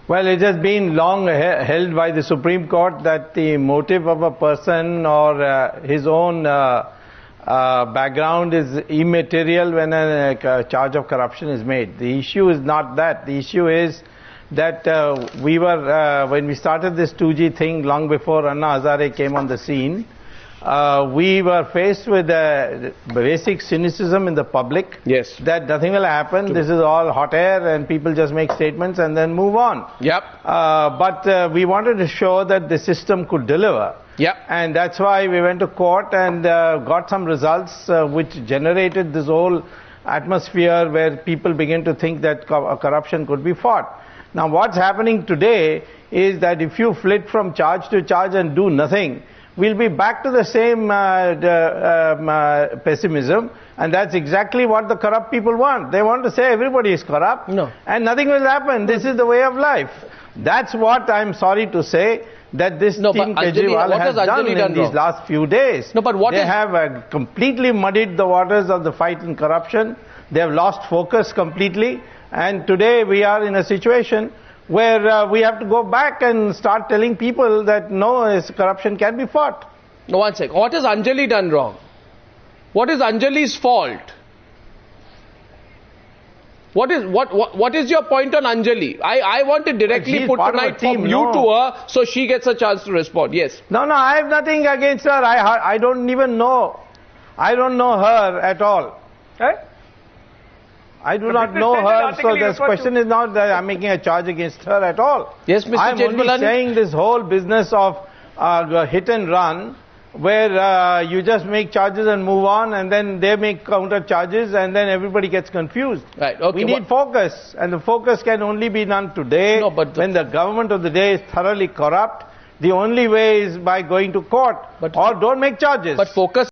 Well, it has been long held by the Supreme Court that the motive of a person or his own background is immaterial when a charge of corruption is made. The issue is not that. The issue is that when we started this 2G thing long before Anna Hazare came on the scene, we were faced with a basic cynicism in the public. Yes. That nothing will happen. This is all hot air and people just make statements and then move on. Yep. But we wanted to show that the system could deliver. Yep. And that's why we went to court and got some results which generated this whole atmosphere where people begin to think that corruption could be fought. Now what's happening today is that if you flit from charge to charge and do nothing, we'll be back to the same pessimism, and that's exactly what the corrupt people want. They want to say everybody is corrupt, and nothing will happen. This is the way of life. That's what I'm sorry to say that this team Kejriwal has done in these last few days. They have completely muddied the waters of the fight in corruption. They have lost focus completely, and today we are in a situation where we have to go back and start telling people that no, corruption can be fought. No, one sec. What has Anjali done wrong? What is Anjali's fault? What is your point on Anjali? I want it directly put tonight from you to her so she gets a chance to respond. Yes. No, I have nothing against her. I don't even know. I don't know her at all. Right? I do not know her, so this question is not that I'm making a charge against her at all. Yes, Mr. I'm only saying this whole business of hit and run, where you just make charges and move on, and then they make counter charges, and then everybody gets confused. Right. Okay. We need focus, and the focus can only be done today when the government of the day is thoroughly corrupt. The only way is by going to court, or don't make charges. But focus